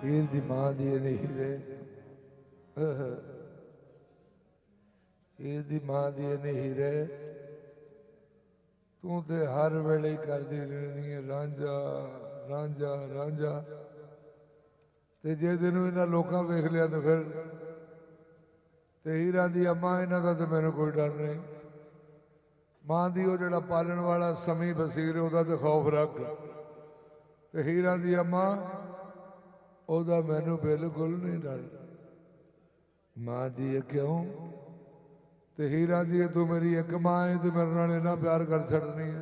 ਹੀਰ ਦੀ ਮਾਂ ਦੀ ਨਹੀਂ ਰੇ, ਹੀਰ ਦੀ ਮਾਂ ਦੀ ਨਹੀਂ ਰੇ, ਤੂੰ ਤੇ ਹਰ ਵੇਲੇ ਹੀ ਕਰਦੀ ਰਹਿਣੀ ਹੈ ਰਾਂਝਾ ਰਾਂਝਾ ਰਾਂਝਾ। ਤੇ ਜੇ ਤੈਨੂੰ ਇਹਨਾਂ ਲੋਕਾਂ ਵੇਖ ਲਿਆ ਤਾਂ ਫਿਰ ਤੇ ਹੀਰਾਂ ਦੀ ਅੰਮਾ ਇਹਨਾਂ ਦਾ ਤਾਂ ਮੈਨੂੰ ਕੋਈ ਡਰ ਨਹੀਂ। ਮਾਂ ਦੀ ਉਹ ਜਿਹੜਾ ਪਾਲਣ ਵਾਲਾ ਸਮੀ ਬਸੀਰ ਉਹਦਾ ਤਾਂ ਖੌਫ ਰੱਖ, ਤੇ ਹੀਰਾਂ ਦੀ ਅੰਮਾ ਉਹਦਾ ਮੈਨੂੰ ਬਿਲਕੁਲ ਨਹੀਂ ਡਰ। ਮਾਂ ਦੀ ਕਿਉਂ ਤੇ ਹੀਰਾਂ ਦੀ ਤੂੰ ਮੇਰੀ ਇੱਕ ਮਾਂ ਹੈ ਤੇ ਮੇਰੇ ਨਾਲ ਇੰਨਾ ਪਿਆਰ ਕਰ ਛੱਡਣੀ ਹੈ,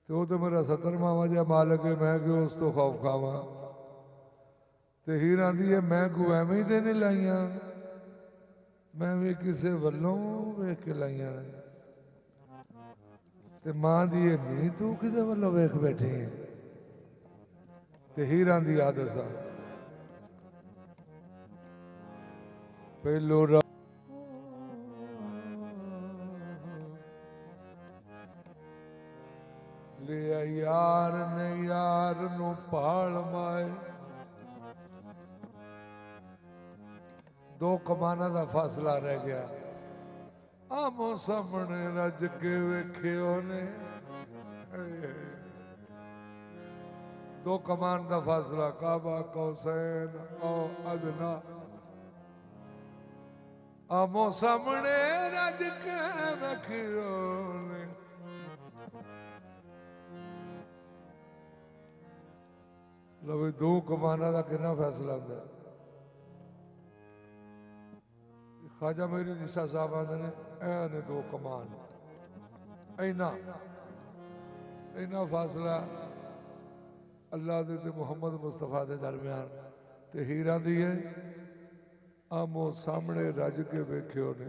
ਤੇ ਉਹ ਤਾਂ ਮੇਰਾ 70ਵਾਂ ਵਜਾ ਮਾਲਕ ਹੈ, ਮੈਂ ਕਿ ਉਸ ਤੋਂ ਖੌਫ ਖਾਵਾਂ। ਤੇ ਹੀਰਾਂ ਦੀ ਮੈਂ ਕੋ ਐਵੇਂ ਹੀ ਤੇ ਨਹੀਂ ਲਾਈਆਂ, ਮੈਂ ਵੀ ਕਿਸੇ ਵੱਲੋਂ ਵੇਖ ਕੇ ਲਾਈਆਂ ਨੇ। ਤੇ ਮਾਂ ਦੀ ਨਹੀਂ ਤੂੰ ਕਿਹਦੇ ਵੱਲੋਂ ਵੇਖ ਬੈਠੀ ਹੈ। ਤੇ ਹੀਰਾਂ ਦੀ ਆਦਤ ਆ ਪਹਿਲੋ ਲਿਆ ਯਾਰ ਨੇ ਯਾਰ ਨੂੰ ਭਾਲ ਮਾਏ। ਦੋ ਕਮਾਨਾਂ ਦਾ ਫਾਸਲਾ ਰਹਿ ਗਿਆ, ਆਮੋ ਸਾਹਮਣੇ ਰੱਜ ਕੇ ਵੇਖਿਓ ਨੇ। दो कमान का फासला, काबा कौसैन और अदना, आमो सामने रज के रखियो ने। लो भी दो कमाना का कितना फैसला होता है। ख्वाजा मेरी निशा साहब आते ने ए दो कमान, इना इना फासला अल्लाह दे ते मुहम्मद मुस्तफा के दरम्यान। ते हीरा दी है आमो सामने रज के वेख्यो ने,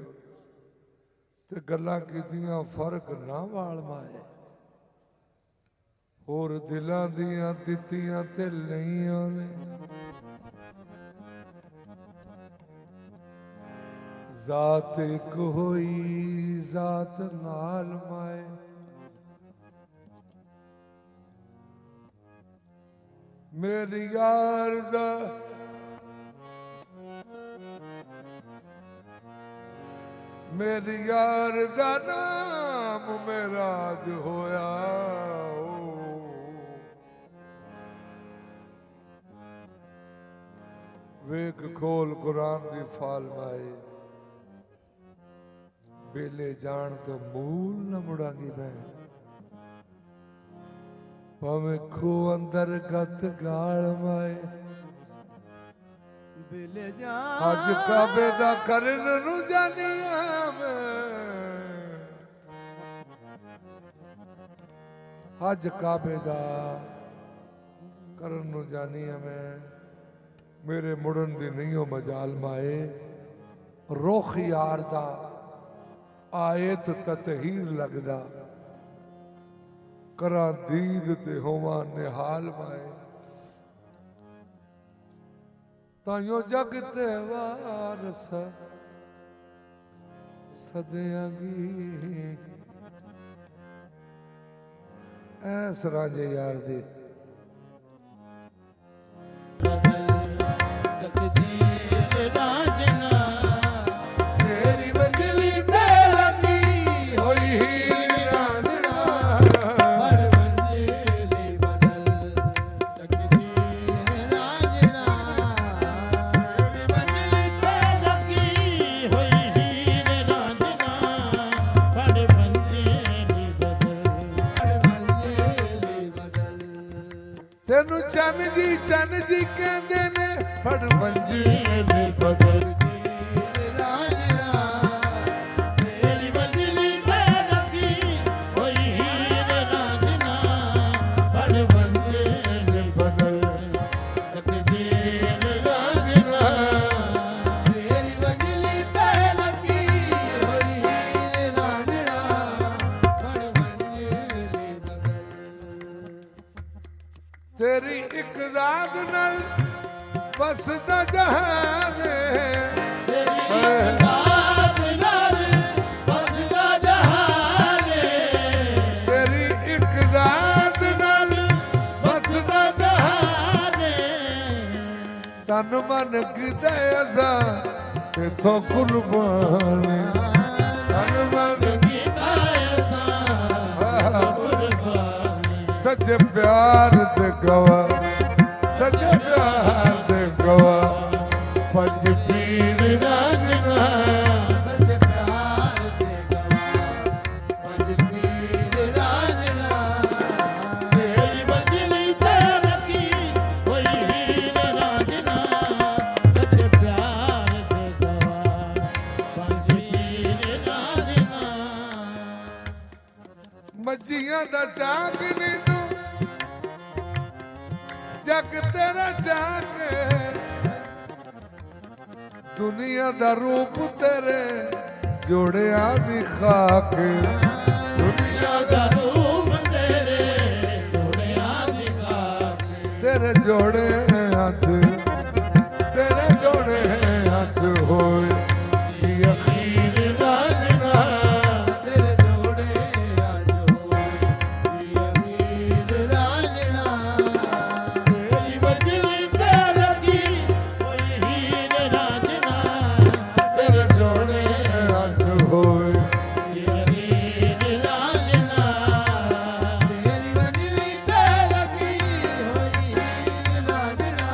ते गल्लां कीतियां फर्क ना वाल माए। होर दिलां दियां दित्तियां ते लईयां ने, जात एक होई जात नाल माए। मेरी यार दा मेरी यार दा नाम मेरा अज होया। वेख खोल कुरान दी फाल माए, बेले जान तो मूल न मुड़ांगी मैं। भावे खो अंदर गत गाल माए, बेले जा अज काबे दा करन नू जानिया मैं। अज काबे दा करन नू जानिया मैं। मेरे मुड़न दी नहीं हो मजाल माए। रुख यार दा आयत ततहीर लगदा, करा दीद ते होवा निहाल माए। ताइयों जग ते वारस सदियांगी, ਐਸ ਰਾਜੇ ਯਾਰ ਦੀ ਤੇਰੀ ਬੰਦਲੀ ਤੇ ਲੱਗੀ ਹੋਈ ਹੀਰ ਰਾਂਝਣਾ ਬੜ ਬੰਜੇਲੀ ਬਦਲ ਤਕਦੀਰ ਰਾਂਝਣਾ ਤੇਰੀ ਬੰਜਲੀ ਤੇ ਲੱਗੀ ਹੋਈ ਹੀਰ ਰਾਂਝਣਾ ਬੜ ਬੰਜੇਲੀ ਬਦਲ ਤੈਨੂੰ ਚੰਨ ਜੀ ਕਹਿੰਦੇ ਨੇ ਫੜ ਬੰਜੇਲੀ ਬਦਲ ਤੇਰੀ ਇੱਕ ਜ਼ਾਤ ਨਾਲ ਵਸਦਾ ਜਹਾਨ ਤੇਰੀ ਜ਼ਾਤ ਨਾਲ ਵਸਦਾ ਜਹਾਨ ਤੇਰੀ ਇੱਕ ਜ਼ਾਤ ਨਾਲ ਵਸਦਾ ਜਹਾਨ ਤਨ ਮਨ ਕਿਤੇ ਅਸਾਂ ਤੇਥੋਂ ਕੁਰਬਾਨ ਤਨ ਮਨ ਕੀਤਾ ਅਸਾਂ ਕੁਰਬਾਨ ਸੱਚੇ ਪਿਆਰ ਦੇ ਗਵਾ ਸੱਚੇ ਪਿਆਰ ਦੇ ਗਵਾ ਪੰਜ ਪੀਰ ਰਾਂਝਣਾ ਸੱਚੇ ਪਿਆਰ ਦੇ ਗਵਾ ਪੰਜ ਪੀਰ ਰਾਂਝਣਾ ਤੇਰੀ ਬੰਜਲੀ ਤੇ ਲੱਗੀ ਹੋਈ ਹੀਰ ਰਾਂਝਣਾ ਸੱਚੇ ਪਿਆਰ ਦੇ ਗਵਾ ਪੰਜ ਪੀਰ ਰਾਂਝਣਾ ਮੱਝੀਆਂ ਦਾ ਚਾਕ ਨੀ ਤੂੰ ਜਗ ਤੇਰਾ ਚਾਕ ਦੁਨੀਆ ਦਾ ਰੂਪ ਤੇਰੇ ਜੋੜਿਆਂ ਦੀ ਖਾਕ ਦੁਨੀਆ ਦਾ ਰੂਪ ਤੇਰੇ ਜੋੜਿਆਂ ਦੀ ਖਾਕ ਤੇਰੇ ਜੋੜਿਆਂ 'ਚ ਤੇਰੇ ਜੋੜਿਆਂ 'ਚ ਹੋਏ ਕੀ ਅਖੀਰ ਰਾਂਝਣਾ ਤੇਰੇ ਜੋੜਿਆਂ 'ਚ ਹੋਏ ਹੀਰ ਰਾਂਝਣਾ ਤੇਰੀ ਬੰਜਲੀ ਤੇ ਲੱਗੀ ਹੋਈ ਹੀਰ ਰਾਂਝਣਾ ਤੇਰੇ ਜੋੜਿਆਂ 'ਚ ਹੋਏ ਹੀਰ ਰਾਂਝਣਾ ਤੇਰੀ ਬੰਜਲੀ ਤੇ ਲੱਗੀ ਹੋਈ ਹੀਰ ਰਾਂਝਣਾ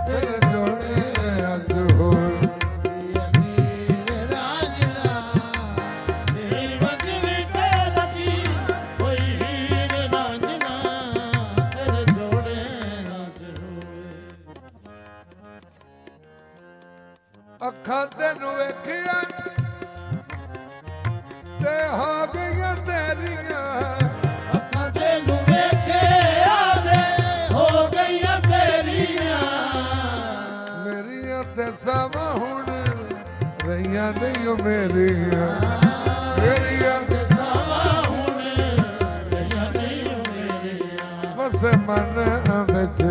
ਤੇਰੇ ਜੋੜਿਆਂ 'ਚ ਹੋਏ ਹੀਰ ਰਾਂਝਣਾ ਤੇਰੀ ਬੰਜਲੀ ਤੇ ਲੱਗੀ ਹੋਈ ਹੀਰ ਰਾਂਝਣਾ ਤੇਰੇ ਜੋੜਿਆਂ 'ਚ ਹੋਏ ਅੱਖਾਂ ਤੈਨੂੰ ਵੇਖਿਆ ਤੇ ਹੋ ਗਈਆਂ ਤੇਰੀਆਂ ਅੱਖਾਂ ਤੈਨੂੰ ਵੇਖੇ ਆਵੇ ਹੋ ਗਈਆਂ ਤੇਰੀਆਂ ਮੇਰੀਆਂ ਤੇ ਸਮਾਂ ਹੁਣ ਰਹੀਆਂ ਨਹੀਂ ਓ ਮੇਰੀਆਂ ਮੇਰੀਆਂ ਤੇ ਸਾਵਾਂ ਹੁਣ ਰਹੀਆਂ ਨਹੀਂ ਓ ਮੇਰੀਆਂ ਵਸੇ ਮਨ ਵਿੱਚ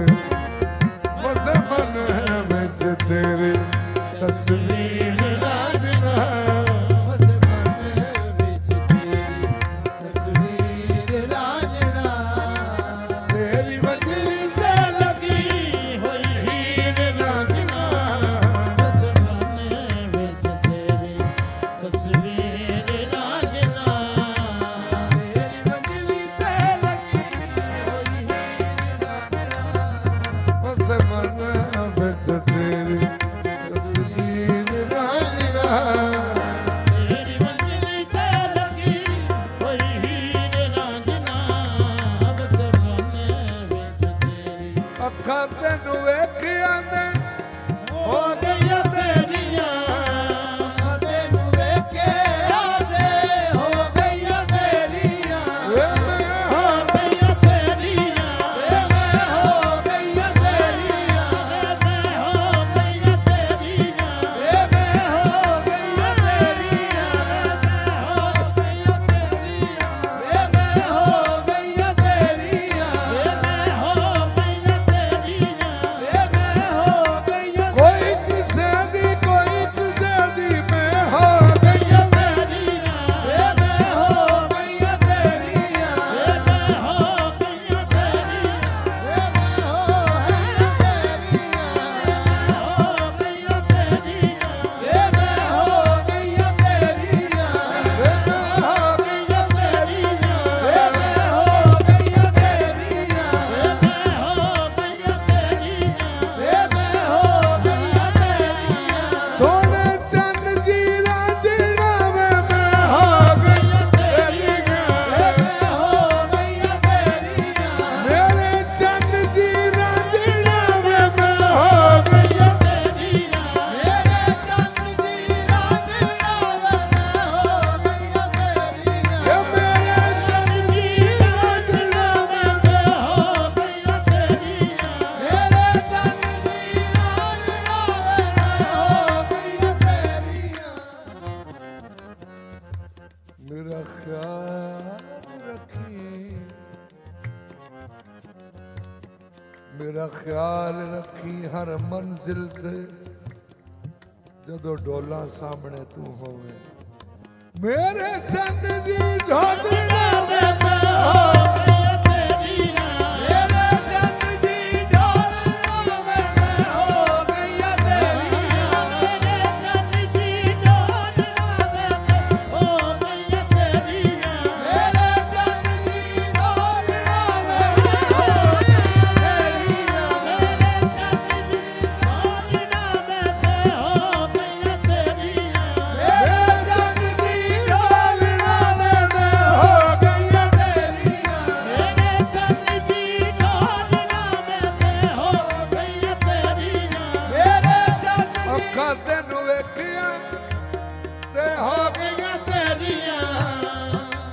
ਵਸੇ ਮਨ ਵਿੱਚ ਤੇਰੀ ਤਸਵੀਰ ਰਾਂਝਣਾ ਬਸ ਮਨ ਵਿੱਚ ਤੇਰੀ ਤਸਵੀਰ ਰਾਂਝਣਾ ਤੇਰੀ ਬੰਜਲੀ ਤੇ ਲੱਗੀ ਹੋਈ ਹੀਰ ਰਾਂਝਣਾ ਬਸ ਮਨ ਵਿੱਚ ਤੇਰੀ ਤਸਵੀਰ ਰਾਂਝਣਾ ਤੇਰੀ ਬੰਜਲੀ ਤੇ ਲੱਗੀ ਹੋਈ ਹੀਰ ਰਾਂਝਣਾ ਬਸ ਮਨ ਵਿੱਚ ਤੇਰੀ ਤਸਵੀਰ ਰਾਂਝਣਾ ਤੇਰੀ ਬੰਜਲੀ ਤੇ ਲੱਗੀ ਹੋਈ ਹੀਰ ਰਾਂਝਣਾ ਬਸ ਮਨ ਵਿੱਚ ਤੇਰੀ ਅੱਖਾਂ ਤੈਨੂੰ ਵੇਖਿਆ ਨੇ ਹੋ ਗਈਆਂ ਤੇਰੀਆਂ ਤੈਨੂੰ ਵੇਖੇ ਆਦੇ ਹੋ ਗਈਆਂ ਤੇਰੀਆਂ ਵੇ ਮੈਂ ਹੋ ਗਈਆਂ ਤੇਰੀਆਂ ਮੈਂ ਹੋ ਗਈਆਂ ਤੇਰੀਆਂ ਮੈਂ ਹੋ ਗਈਆਂ ਤੇਰੀਆਂ ਮੈਂ ਹੋ ਗਈਆਂ ਤੇਰੀਆਂ ਮੈਂ ਹੋ ਗਈਆਂ ਤੇਰੀਆਂ ਮੈਂ ਹੋ ਗਈਆਂ ਤੇਰੀਆਂ ਮੈਂ ਹੋ ਗਈਆਂ ਤੇਰੀਆਂ मेरा ख्याल रखी हर मंजिल ते जदों डोला सामने तू होवे मेरे चंद जी ढोलना में मैं हो तेरी ना मेरे चंद जी ढोलना में मैं हो गई तेरी मेरे चंद जी ढोलना में हो गई तेरी ना मेरे चंद जी ढोलना में मैं हो तेरी मेरे चंद जी ढोलना में हो गई तेरी ना मेरे चंद जी ढोलना में मैं हो गई तेरी मेरे चंद जी ढोलना में हो गई तेरी ना मेरे चंद ਅੱਖਾਂ ਤੈਨੂੰ ਵੇਖੀਆਂ ਤੇ ਹੋ ਗਈਆਂ ਤੇਰੀਆਂ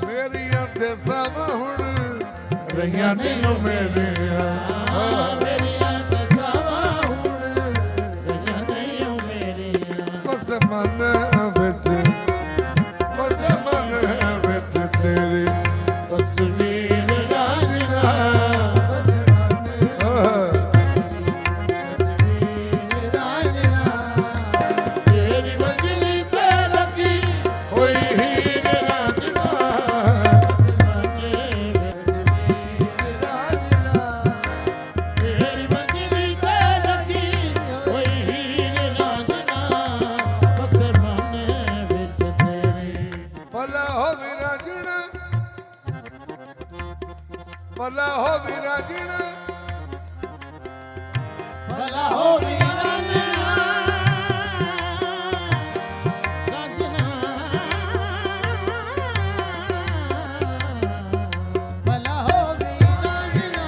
ਮੇਰੀਆਂ ਤੇ ਸਭ ਹੁਣ ਰਹੀਆਂ ਨਹੀਂ ਮੇਰੀਆਂ ਮੇਰੀਆਂ ਤਕਾਵਾਂ ਹੁਣ ਰਹੀਆਂ ਨਹੀਂ ਮੇਰੀਆਂ ਬਸ ਮਨ ਵਿੱਚ ਤੇਰੀ ਤਸਵੀਰ ਰਾਜਨਾ ਤੇਰੀ ਮੰਜ਼ਲੀ ਤੇ ਲੱਗੀ ਹੋਈ ਹੀਰ ਰਾਜਨਾ ਤੇਰੀ ਮੰਜ਼ਲੀ ਤੇ ਲੱਗੀ ਹੋਈ ਹੀਰ ਰਾਂਝਣਾ ਬਸ ਮਨ ਵਿੱਚ ਤੇਰੇ ਭਲਾ ਹੋਵੇ ਰਾਜਣਾ ਭਲਾ ਹੋਵੇ ਰਾਜਣਾ ਭਲਾ ਹੋਵੇ ਰਾਂਝਣਾ ਭਲਾ ਹੋਵੇ ਰਾਂਝਣਾ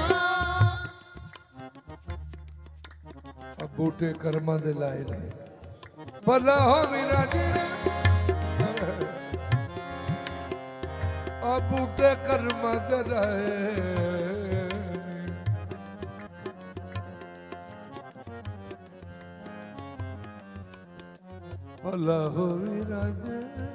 ਆ ਬੂਟੇ ਕਰਮਾਂ ਦੇ ਲਾਏ ਨੇ ਭਲਾ ਹੋਵੇ ਰਾਜਣਾ ਆ ਬੂਟੇ ਕਰਮਾਂ ਦੇ ਲਾਏ ਭਲਾ ਹੋਵੇ ਰਾਜਣਾ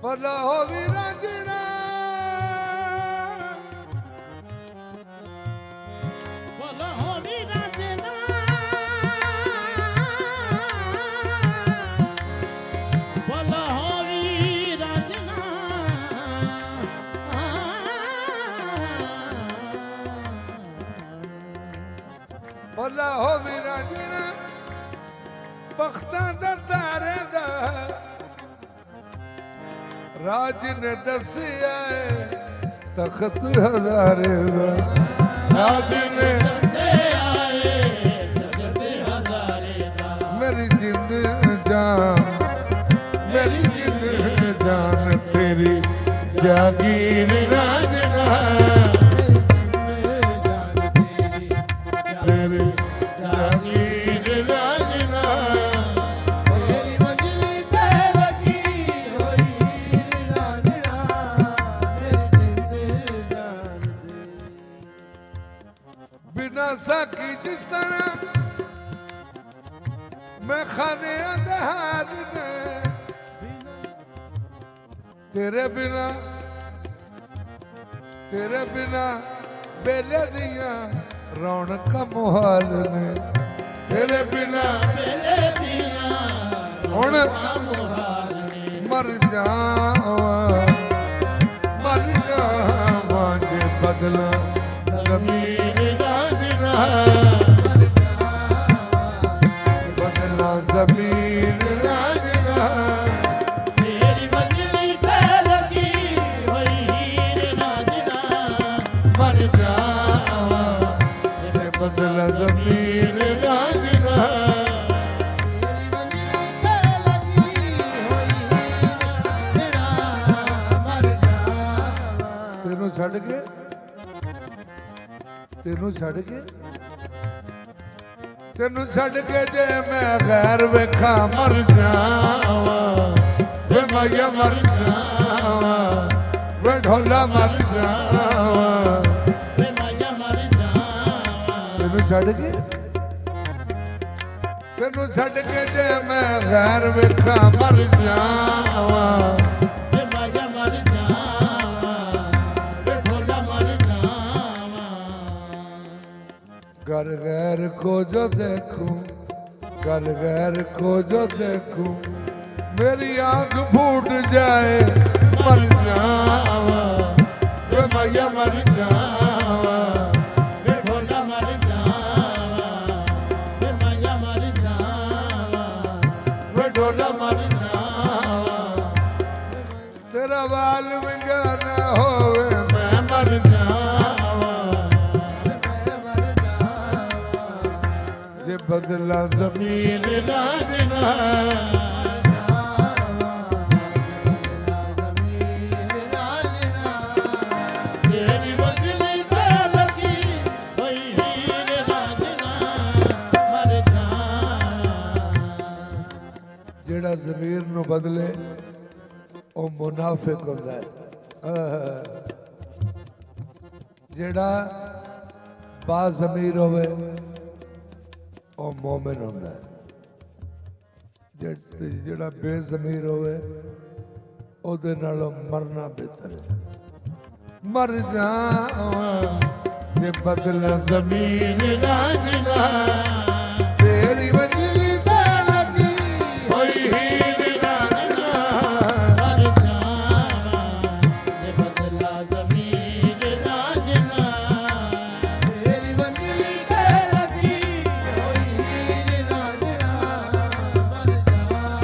ਭਲਾ ਹੋਵੇ ਰਾਜਣਾ ਭਲਾ ਹੋਵੇ ਰਾਂਝਣਾ ਭਲਾ ਹੋਵੇ ਰਾਂਝਣਾ ਭਲਾ ਹੋਵੇ ਰਾਜਣਾ ਬਖਤਾਂ ਦਾ ਤਾਰੇ ਦਾ ਰਾਜ ਨੇ ਦੱਸਿਆ ਤਖਤ ਹਜ਼ਾਰੇ ਦਾ ਰਾਜ ਨੇ ਤੇ ਆਏ ਜਗਤ ਹਜ਼ਾਰੇ ਦਾ ਮੇਰੀ ਜਿੰਦ ਜਾਨ ਮੇਰੀ ਜਿੰਦ ਜਾਨ ਤੇਰੀ ਜਾਗੀਰ ਰਾਜਨਾ ਤੇਰੀ ਜਾਗੀਰ ਰਾਜਨਾ ਤੇਰੀ ਮੰਜ਼ਲੀ ਤੇ ਲੱਗੀ ਹੋਈ ਰਾਂਝਣਾ ਮੇਰੀ ਜਿੰਦ ਜਾਨ ਬਿਨਾ ਸਾਖੀ ਜਿਸ ਤਰ੍ਹਾਂ ਮੈਂ ਖਾਨੇ ਅੰਧਾਰ ਨੇ ਤੇਰੇ ਬਿਨਾ ਬੇਲੇ ਦੀਆਂ ਰੌਣਕਾਂ ਮੁਹਾਲ ਨੇ ਤੇਰੇ ਬਿਨਾ ਮੇਲੇ ਦੀਆਂ ਹੁਣ ਮੁਹਾਰ ਨੇ ਮਰ ਜਾਵਾਂ ਜੇ ਬਦਲਾ ਜ਼ਮੀਨ ਰਾਜਨਾ ਬਦਲਾ ਜ਼ਮੀਨ ਰਾਜਨਾ ਤੇਰੀ ਮੰਜ਼ਲੀ ਤੇ ਲੱਗੀ ਹੋਈ ਹੀਰ ਰਾਂਝਣਾ ਮਰ ਜਾਵਾਂ ਜੇ ਬਦਲਾ ਜ਼ਮੀਨ ਰਾਜਨਾ ਤੇਰੀ ਮੰਜ਼ਲੀ ਤੇ ਲੱਗੀ ਹੋਈ ਹੀਰ ਰਾਂਝਣਾ ਮਰ ਜਾਵਾਂ ਤੈਨੂੰ ਛੱਡ ਕੇ ਜੇ ਮੈਂ ਗੈਰ ਵੇਖਾਂ ਮਰ ਜਾਵਾਂ ਵੇ ਮਾਇਆ ਮਰ ਜਾਵਾਂ ਵੇ ਢੋਲਾ ਮਰ ਜਾਵਾਂ ਵੇ ਮਾਇਆ ਮਰ ਜਾਵਾਂ ਤੈਨੂੰ ਛੱਡ ਕੇ ਤੈਨੂੰ ਛੱਡ ਕੇ ਜੇ ਮੈਂ ਗੈਰ ਵੇਖਾਂ ਮਰ ਜਾਵਾਂ ਵੇ ਮਾਇਆ ਮਰ ਜਾਵਾਂ ਵੇ ਢੋਲਾ ਮਰ ਜਾਵਾਂ कर गैर को जो देखूं कर गैर को जो देखूं मेरी आंख फूट जाए मर जावा वे मैया मर जावा ਵੇ ਢੋਲਾ ਮਰ ਜਾਵਾਂ ਵੇ ਮਾਇਆ ਮਰ ਜਾਵਾਂ वे ढोला मर जावा तेरा बाल विंगा ना होवे मैं मर जावा जे बदला जमीन ना देना ਤੇਰੀ ਬਦਲੀ ਤੇ ਲੱਗੀ ਹੋਈ ਹੀਰ ਰਾਂਝਣਾ ਮਰ ਜਾਵਾਂ ਜਿਹੜਾ ਜ਼ਮੀਰ ਨੂੰ ਬਦਲੇ ਉਹ ਮੁਨਾਫਿਕ ਹੁੰਦਾ ਹੈ ਜਿਹੜਾ ਬਾ ਜ਼ਮੀਰ ਹੋਵੇ ਉਹ ਮੂਮਿਨ ਹੁੰਦਾ ਹੈ ਜਿਹੜਾ ਬੇਜ਼ਮੀਰ ਹੋਵੇ ਉਹਦੇ ਨਾਲੋਂ ਮਰਨਾ ਬਿਹਤਰ ਹੈ ਮਰ ਜਾਵਾਂ ਜੇ ਬਦਲਾ ਜ਼ਮੀਨ ਰਾਂਝਣਾ ਤੇਰੀ ਵਜਲੀ ਤੇ ਲੱਗੀ ਹੋਈ ਹੀਰ ਰਾਂਝਣਾ ਮਰ ਜਾਵਾਂ ਜੇ ਬਦਲਾ ਜ਼ਮੀਨ ਰਾਂਝਣਾ ਤੇਰੀ ਵੰਜਲੀ ਤੇ ਲੱਗੀ ਹੋਈ ਹੀਰ ਰਾਂਝਣਾ ਮਰ ਜਾਵਾਂ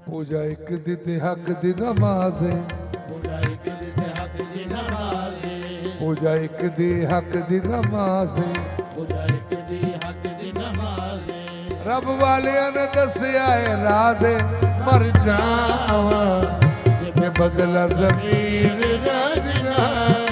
ਪੂਜਾ ਇੱਕ ਦੀ ਤੇ ਹੱਕ ਦੀ ਨਮਾਜ਼ ਹੈ ਪੂਜਾ ਇੱਕ ਦੀ ਤੇ ਹੱਕ ਦੀ ਨਮਾਜ਼ ਏ ਪੂਜਾ ਇੱਕ ਦੀ ਹੱਕ ਦੀ ਨਮਾਜ਼ ਹੈ ਪੂਜਾ ਇੱਕ ਦੀ ਹੱਕ ਦੀ ਨਮਾਜ਼ ਏ ਰੱਬ ਵਾਲਿਆਂ ਨੇ ਦੱਸਿਆ ਹੈ ਰਾਜ਼ ਹੈ ਮਰ ਜਾਵਾਂ ਜੇ ਬਦਲਾ ਜ਼ਮੀਨ ਰਾਂਝਣਾ